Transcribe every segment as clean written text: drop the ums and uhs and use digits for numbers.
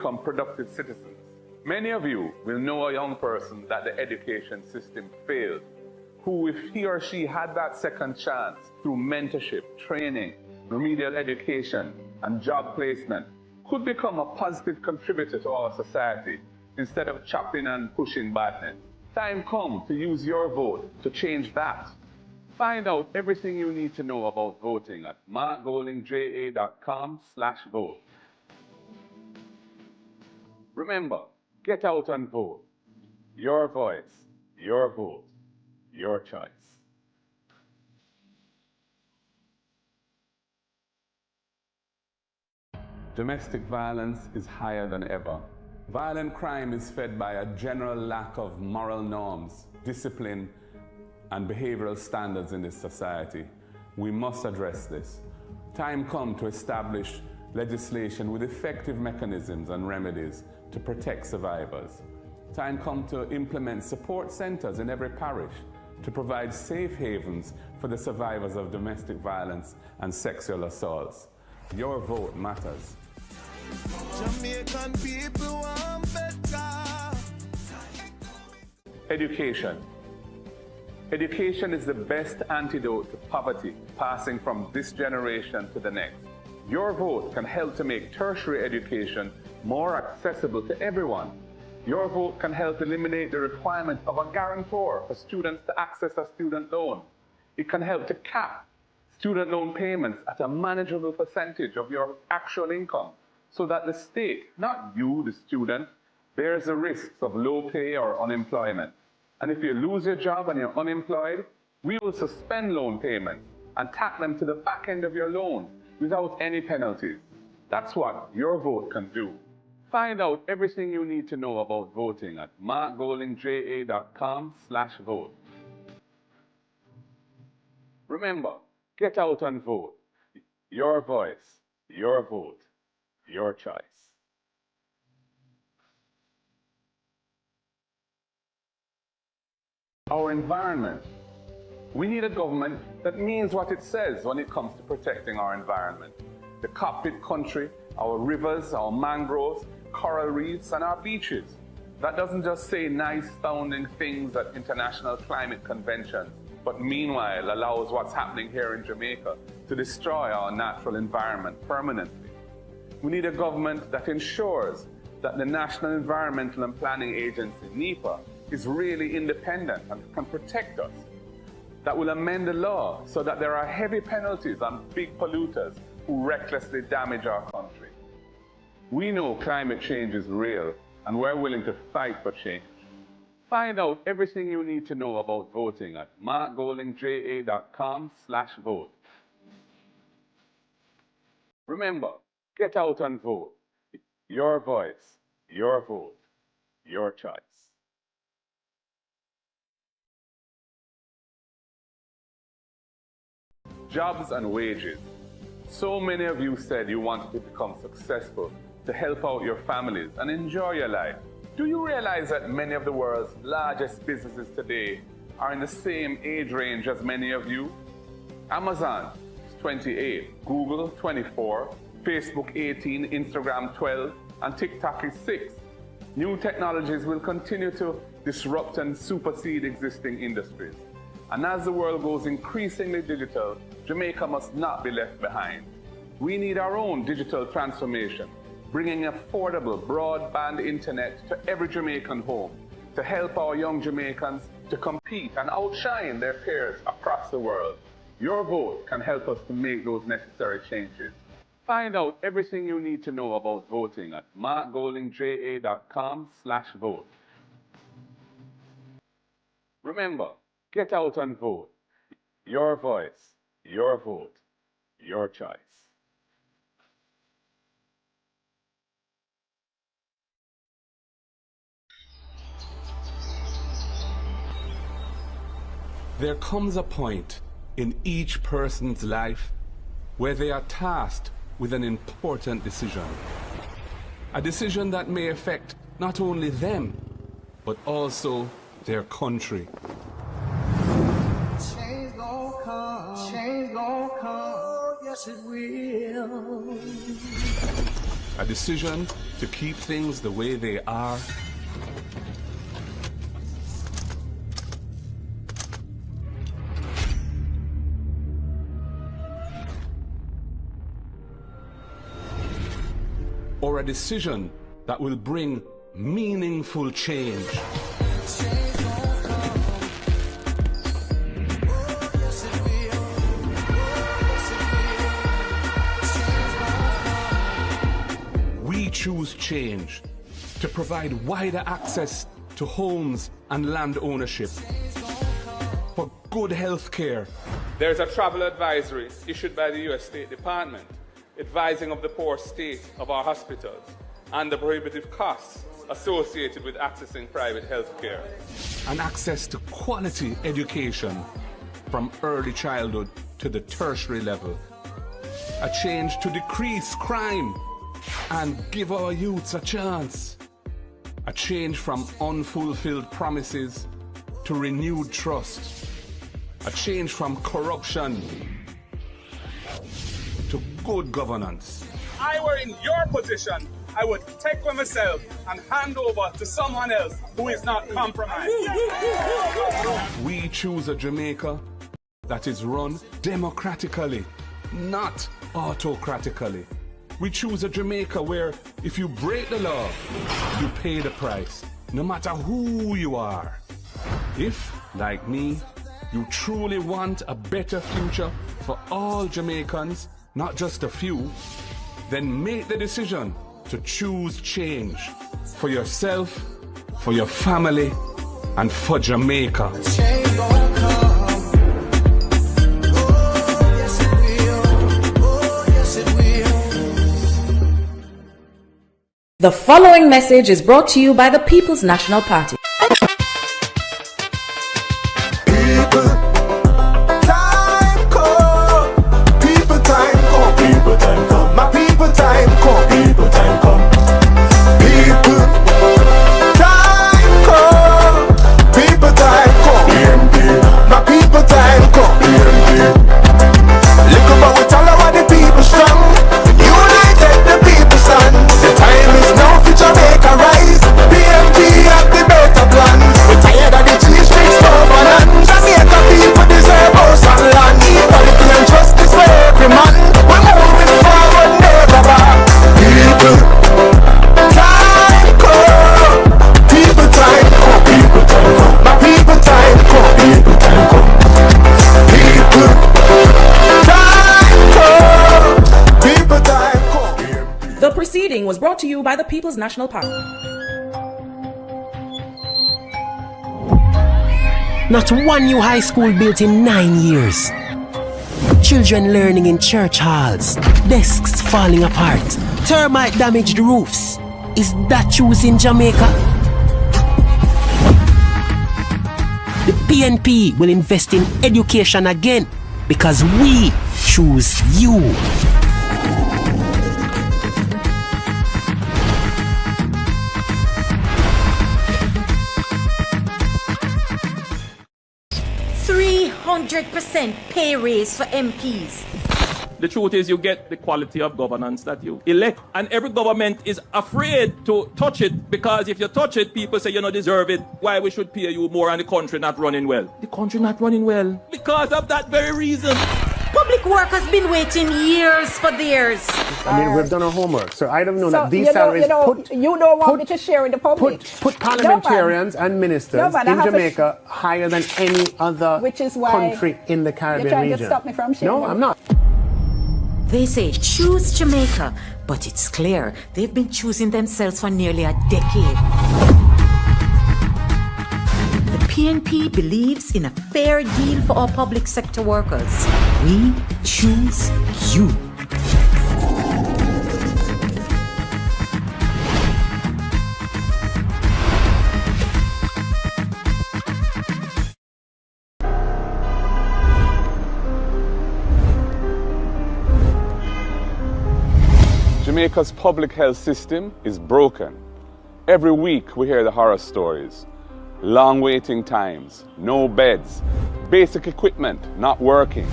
become productive citizens. Many of you will know a young person that the education system failed, who, if he or she had that second chance through mentorship, training, remedial education, and job placement, could become a positive contributor to our society instead of chopping and pushing badness. Time come to use your vote to change that. Find out everything you need to know about voting at markgoldingja.com/vote. Remember, get out and vote. Your voice, your vote, your choice. Domestic violence is higher than ever. Violent crime is fed by a general lack of moral norms, discipline, and behavioral standards in this society. We must address this. Time come to establish legislation with effective mechanisms and remedies to protect survivors. Time come to implement support centers in every parish to provide safe havens for the survivors of domestic violence and sexual assaults. Your vote matters. Jamaican people want better. Education. Education is the best antidote to poverty, passing from this generation to the next. Your vote can help to make tertiary education more accessible to everyone. Your vote can help eliminate the requirement of a guarantor for students to access a student loan. It can help to cap student loan payments at a manageable percentage of your actual income so that the state, not you, the student, bears the risks of low pay or unemployment. And if you lose your job and you're unemployed, we will suspend loan payments and tack them to the back end of your loan without any penalties. That's what your vote can do. Find out everything you need to know about voting at markgoldingja.com/vote. Remember, get out and vote. Your voice, your vote, your choice. Our environment. We need a government that means what it says when it comes to protecting our environment. The cockpit country, our rivers, our mangroves, coral reefs, and our beaches. That doesn't just say nice sounding things at international climate conventions, but meanwhile allows what's happening here in Jamaica to destroy our natural environment permanently. We need a government that ensures that the National Environmental and Planning Agency, NEPA, is really independent and can protect us. That will amend the law so that there are heavy penalties on big polluters who recklessly damage our country. We know climate change is real, and we're willing to fight for change. Find out everything you need to know about voting at markgoldingja.com/vote. Remember, get out and vote. Your voice, your vote, your choice. Jobs and wages. So many of you said you wanted to become successful, to help out your families and enjoy your life. Do you realize that many of the world's largest businesses today are in the same age range as many of you? Amazon is 28, Google 24, Facebook 18, Instagram 12, and TikTok is 6. New technologies will continue to disrupt and supersede existing industries. And as the world goes increasingly digital, Jamaica must not be left behind. We need our own digital transformation, bringing affordable broadband internet to every Jamaican home to help our young Jamaicans to compete and outshine their peers across the world. Your vote can help us to make those necessary changes. Find out everything you need to know about voting at markgoldingja.com/vote. Remember, get out and vote. Your voice, your vote, your choice. There comes a point in each person's life where they are tasked with an important decision. A decision that may affect not only them, but also their country. Change gon' come, change gon' come, yes it will. A decision to keep things the way they are. Or a decision that will bring meaningful change. We choose change to provide wider access to homes and land ownership, for good health care. There's a travel advisory issued by the U.S. State Department advising of the poor state of our hospitals and the prohibitive costs associated with accessing private health care. And access to quality education from early childhood to the tertiary level. A change to decrease crime and give our youths a chance. A change from unfulfilled promises to renewed trust. A change from corruption to good governance. If I were in your position, I would take for myself and hand over to someone else who is not compromised. We choose a Jamaica that is run democratically, not autocratically. We choose a Jamaica where if you break the law, you pay the price, no matter who you are. If, like me, you truly want a better future for all Jamaicans, not just a few, then make the decision to choose change for yourself, for your family, and for Jamaica. The following message is brought to you by the People's National Party. Was brought to you by the People's National Party. Not one new high school built in 9 years. Children learning in church halls. Desks falling apart. Termite damaged roofs. Is that choosing Jamaica? The PNP will invest in education again because we choose you. %100% pay raise for MPs. The truth is you get the quality of governance that you elect. And every government is afraid to touch it because if you touch it, people say you don't deserve it. Why we should pay you more and the country not running well? The country not running well because of that very reason. Public work has been waiting years for theirs. I mean, we've done our homework, so I don't know that these salaries you don't want me to share in the public. Put parliamentarians and ministers in Jamaica higher than any other country in the Caribbean you're trying region. to stop me from sharing. No, I'm not. They say choose Jamaica, but it's clear they've been choosing themselves for nearly a decade. The PNP believes in a fair deal for our public sector workers. We choose you. Jamaica's public health system is broken. Every week we hear the horror stories. Long waiting times, no beds, basic equipment not working.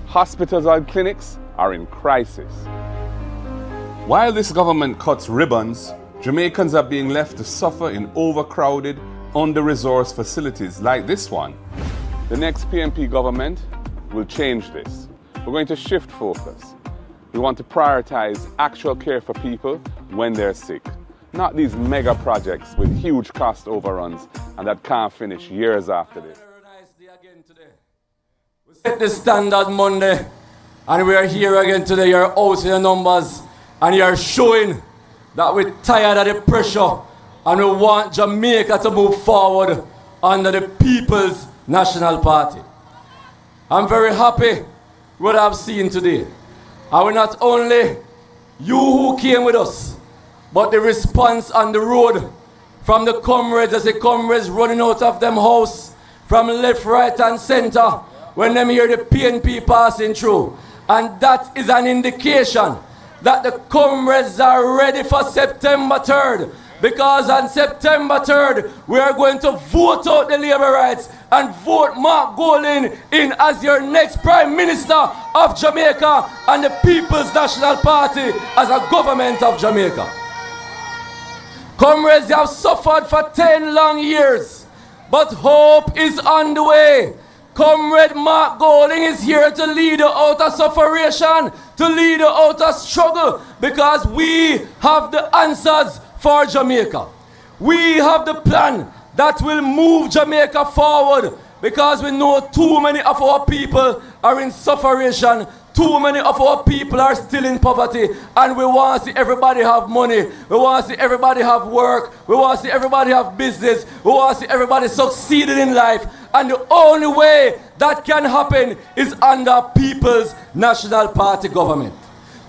Hospitals and clinics are in crisis. While this government cuts ribbons, Jamaicans are being left to suffer in overcrowded, under-resourced facilities like this one. The next PNP government will change this. We're going to shift focus. We want to prioritize actual care for people when they're sick, not these mega projects with huge cost overruns and that can't finish years after this. We set the standard Monday, and we are here again today. You're out in the numbers, and you're showing that we're tired of the pressure, and we want Jamaica to move forward under the People's National Party. I'm very happy with what I've seen today. And we're not only you who came with us, but the response on the road from the comrades, as the comrades running out of them house, from left, right, and center, when them hear the PNP passing through. And that is an indication that the comrades are ready for September 3rd. Because on September 3rd, we are going to vote out the Labourites and vote Mark Golding in as your next Prime Minister of Jamaica and the People's National Party as a government of Jamaica. Comrades, you have suffered for 10 long years, but hope is on the way. Comrade Mark Golding is here to lead you out of sufferation, to lead you out of struggle, because we have the answers for Jamaica. We have the plan that will move Jamaica forward, because we know too many of our people are in sufferation. Too many of our people are still in poverty, and we want to see everybody have money. We want to see everybody have work. We want to see everybody have business. We want to see everybody succeeding in life. And the only way that can happen is under People's National Party government.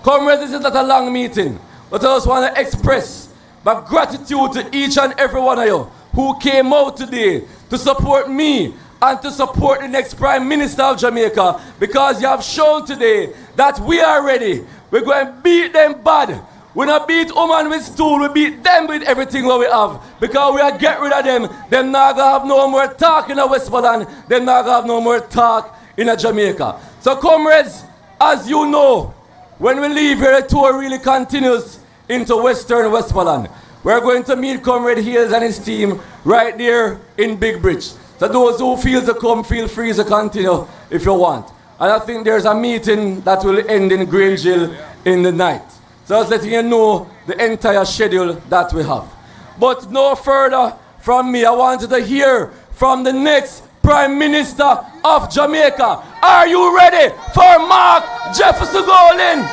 Comrades, this is not a long meeting, but I just want to express my gratitude to each and every one of you who came out today to support me and to support the next Prime Minister of Jamaica, because you have shown today that we are ready. We're going to beat them bad. We don't beat woman with stool, we beat them with everything what we have. Because we are get rid of them. Them not going to have no more talk in a Westmoreland. Them not going to have no more talk in a Jamaica. So comrades, as you know, when we leave here, the tour really continues into Western Westmoreland. We're going to meet Comrade Hales and his team right there in Big Bridge. So those who feel to come, feel free to continue if you want. And I think there's a meeting that will end in Grange Hill in the night. So I was letting you know the entire schedule that we have. But no further from me, I wanted to hear from the next Prime Minister of Jamaica. Are you ready for Mark Jefferson Golding?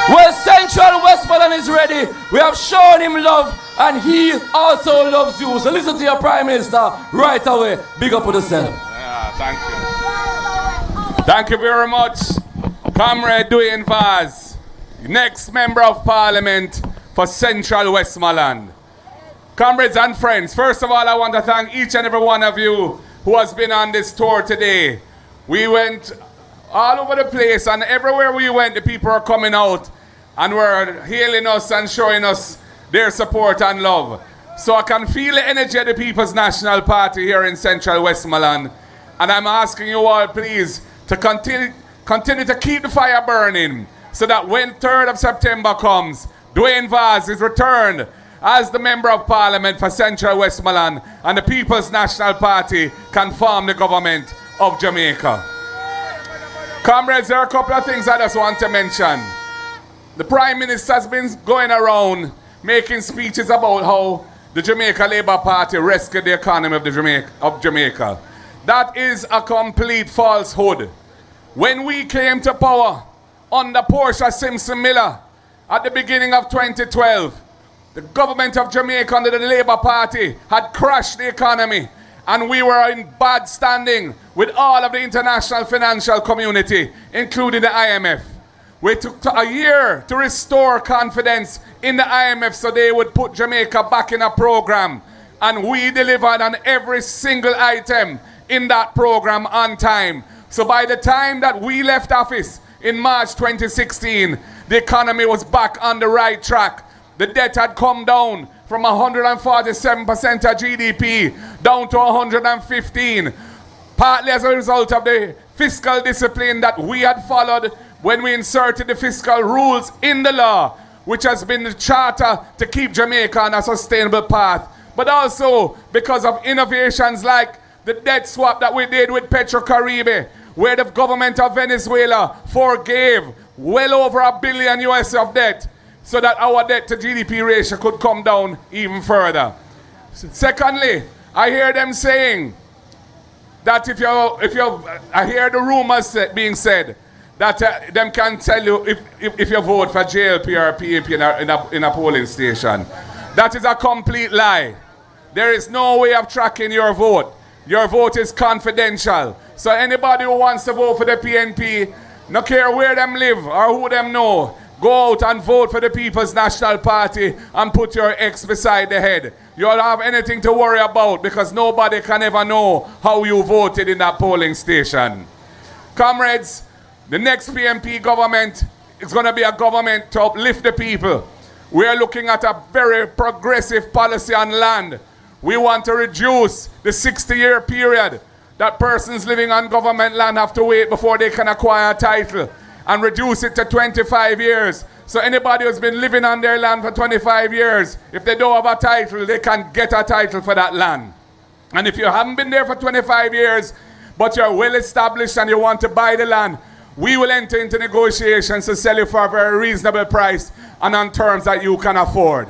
Well, Central Westmoreland is ready. We have shown him love, and he also loves you. So listen to your Prime Minister right away. Big up with yourself. Yeah, thank you. Thank you very much, Comrade Dwayne Vaz, next Member of Parliament for Central Westmoreland. Comrades and friends, first of all, I want to thank each and every one of you who has been on this tour today. We went all over the place, and everywhere we went, the people are coming out and were hailing us and showing us their support and love. So I can feel the energy of the People's National Party here in Central Westmoreland. And I'm asking you all, please, to continue to keep the fire burning, so that when 3rd of September comes, Dwayne Vaz is returned as the Member of Parliament for Central Westmoreland, and the People's National Party can form the government of Jamaica. Comrades, there are a couple of things I just want to mention. The Prime Minister has been going around making speeches about how the Jamaica Labour Party rescued the economy of Jamaica. That is a complete falsehood. When we came to power under Portia Simpson Miller at the beginning of 2012, the government of Jamaica under the Labour Party had crashed the economy, and we were in bad standing with all of the international financial community, including the IMF. We took a year to restore confidence in the IMF so they would put Jamaica back in a program, and we delivered on every single item in that program on time. So by the time that we left office in March 2016, the economy was back on the right track. The debt had come down from 147% of GDP down to 115, partly as a result of the fiscal discipline that we had followed when we inserted the fiscal rules in the law, which has been the charter to keep Jamaica on a sustainable path, but also because of innovations like the debt swap that we did with Petrocaribe, where the government of Venezuela forgave well over $1 billion US of debt so that our debt to GDP ratio could come down even further. Secondly, I hear them saying that I hear the rumors being said that them can tell you if you vote for JLP or PAP in a polling station. That is a complete lie. There is no way of tracking your vote. Your vote is confidential. So anybody who wants to vote for the PNP, no care where them live or who them know, go out and vote for the People's National Party and put your X beside the head. You don't have anything to worry about because nobody can ever know how you voted in that polling station. Comrades, the next PNP government is going to be a government to uplift the people. We are looking at a very progressive policy on land. We want to reduce the 60-year period that persons living on government land have to wait before they can acquire a title, and reduce it to 25 years. So anybody who's been living on their land for 25 years, if they don't have a title, they can get a title for that land. And if you haven't been there for 25 years, but you're well established and you want to buy the land, we will enter into negotiations to sell you for a very reasonable price and on terms that you can afford.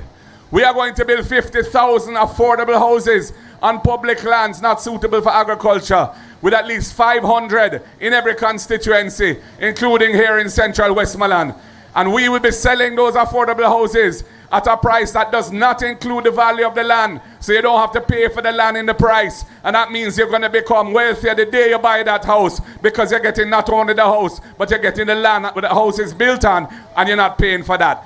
We are going to build 50,000 affordable houses on public lands not suitable for agriculture, with at least 500 in every constituency, including here in central Westmoreland. And we will be selling those affordable houses at a price that does not include the value of the land, so you don't have to pay for the land in the price. And that means you're going to become wealthier the day you buy that house, because you're getting not only the house, but you're getting the land that the house is built on, and you're not paying for that.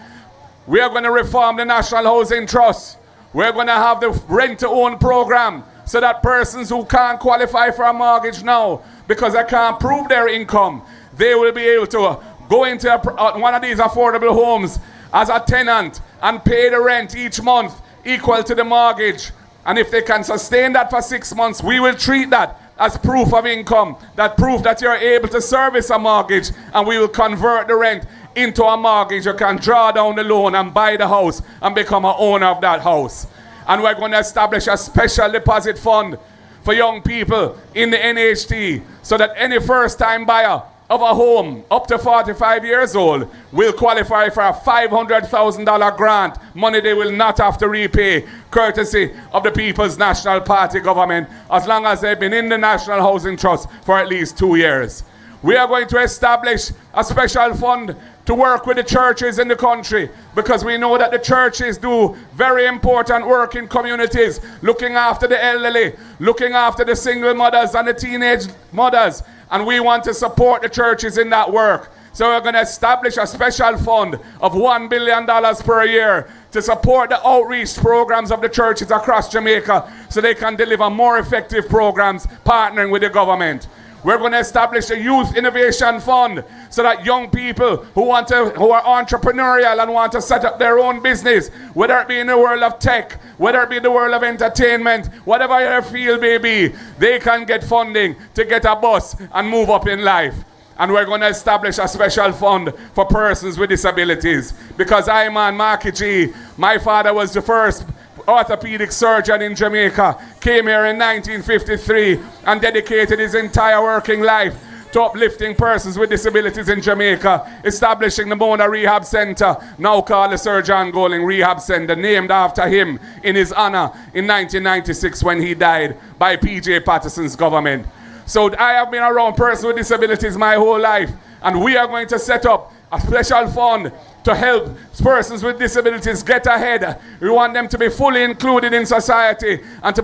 We are going to reform the National Housing Trust. We're going to have the rent-to-own program so that persons who can't qualify for a mortgage now because they can't prove their income, they will be able to go into one of these affordable homes as a tenant and pay the rent each month equal to the mortgage. And if they can sustain that for 6 months, we will treat that as proof of income, that proof that you're able to service a mortgage, and we will convert the rent into a mortgage. You can draw down the loan and buy the house and become an owner of that house. And we're going to establish a special deposit fund for young people in the NHT so that any first-time buyer of a home up to 45 years old will qualify for a $500,000 grant, money they will not have to repay, courtesy of the People's National Party government, as long as they've been in the National Housing Trust for at least 2 years. We are going to establish a special fund to work with the churches in the country, because we know that the churches do very important work in communities, looking after the elderly, looking after the single mothers and the teenage mothers, and we want to support the churches in that work. So we're going to establish a special fund of $1 billion per year to support the outreach programs of the churches across Jamaica so they can deliver more effective programs partnering with the government. We're going to establish a youth innovation fund so that young people who are entrepreneurial and want to set up their own business, whether it be in the world of tech, whether it be in the world of entertainment, whatever your field may be, they can get funding to get a bus and move up in life. And we're going to establish a special fund for persons with disabilities, because I'm on Marky G. My father was the first orthopedic surgeon in Jamaica, came here in 1953 and dedicated his entire working life to uplifting persons with disabilities in Jamaica, establishing the Mona Rehab Center, now called the Sir John Goling Rehab Center, named after him in his honor in 1996 when he died by P.J. Patterson's government. So I have been around persons with disabilities my whole life, and we are going to set up a special fund to help persons with disabilities get ahead. We want them to be fully included in society and to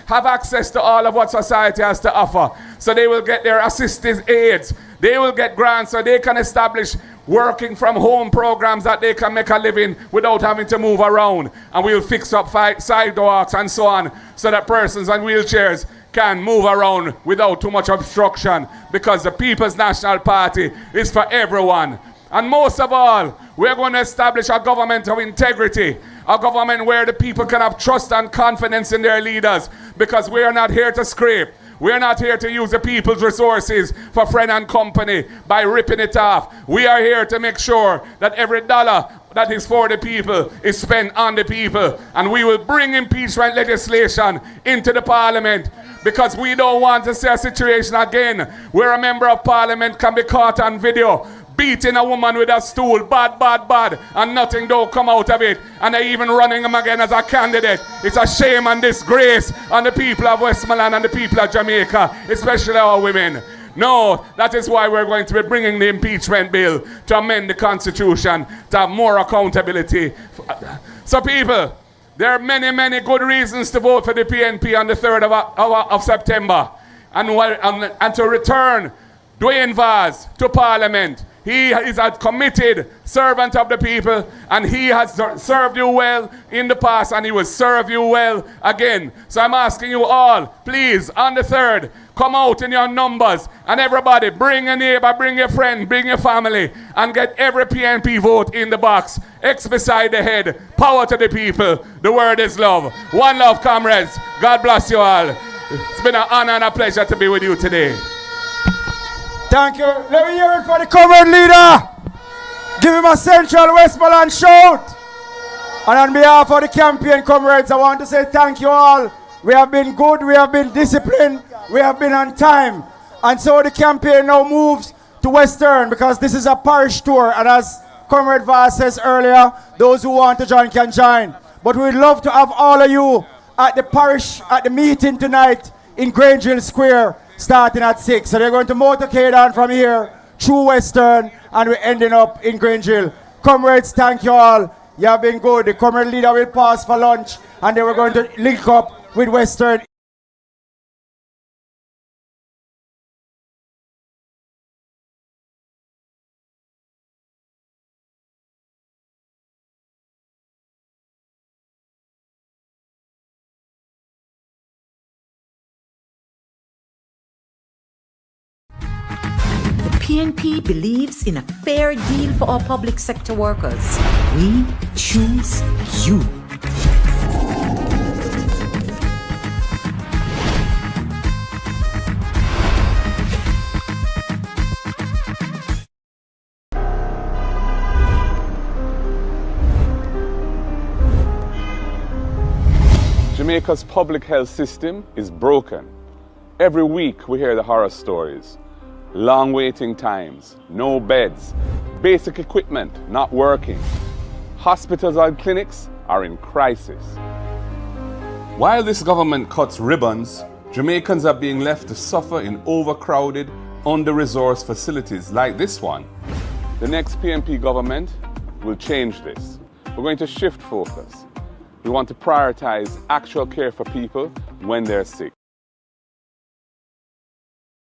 have access to all of what society has to offer. So they will get their assisted aids. They will get grants so they can establish working from home programs that they can make a living without having to move around. And we'll fix up sidewalks and so on so that persons on wheelchairs can move around without too much obstruction, because the People's National Party is for everyone. And most of all, we're going to establish a government of integrity, a government where the people can have trust and confidence in their leaders, because we are not here to scrape. We're not here to use the people's resources for friend and company by ripping it off. We are here to make sure that every dollar that is for the people is spent on the people. And we will bring impeachment legislation into the parliament because we don't want to see a situation again where a member of parliament can be caught on video beating a woman with a stool, bad, and nothing don't come out of it. And they're even running him again as a candidate. It's a shame and disgrace on the people of Westmoreland and the people of Jamaica, especially our women. No, that is why we're going to be bringing the impeachment bill to amend the Constitution to have more accountability. So people, there are many good reasons to vote for the PNP on the 3rd of September and to return Dwayne Vaz to Parliament. He is a committed servant of the people, and he has served you well in the past, and he will serve you well again. So I'm asking you all, please, on the 3rd, come out in your numbers, and everybody, bring a neighbor, bring your friend, bring your family, and get every PNP vote in the box. X beside the head. Power to the people. The word is love. One love, comrades. God bless you all. It's been an honor and a pleasure to be with you today. Thank you. Let me hear it for the comrade leader. Give him a Central Westmoreland shout. And on behalf of the campaign comrades, I want to say thank you all. We have been good, we have been disciplined, we have been on time. And so the campaign now moves to Western because this is a parish tour. And as Comrade Vaz says earlier, those who want to join can join. But we'd love to have all of you at the parish, at the meeting tonight in Grangeville Square, starting at 6. So they're going to motorcade on from here through Western, and we're ending up in Grangeville. Comrades, thank you all. You have been good. The comrade leader will pause for lunch, and then we're going to link up with Western. PNP believes in a fair deal for our public sector workers. We choose you. Jamaica's public health system is broken. Every week we hear the horror stories. Long waiting times, no beds, basic equipment not working. Hospitals and clinics are in crisis. While this government cuts ribbons, Jamaicans are being left to suffer in overcrowded, under-resourced facilities like this one. The next PNP government will change this. We're going to shift focus. We want to prioritize actual care for people when they're sick.